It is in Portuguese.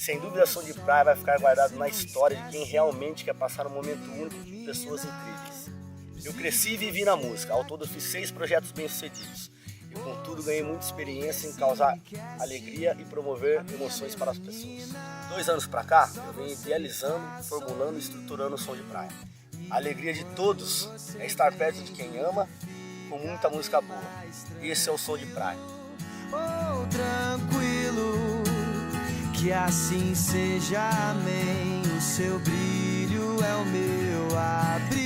Sem dúvida, Som de Praia vai ficar guardado na história de quem realmente quer passar um momento único com pessoas incríveis. Eu cresci e vivi na música, ao todo fiz 6 projetos bem-sucedidos. E contudo ganhei muita experiência em causar alegria e promover emoções para as pessoas. 2 anos pra cá, eu venho idealizando, formulando e estruturando o Som de Praia. A alegria de todos é estar perto de quem ama, com muita música boa. Esse é o Som de Praia. Oh, tranquilo, que assim seja, amém. O seu brilho é o meu abrigo.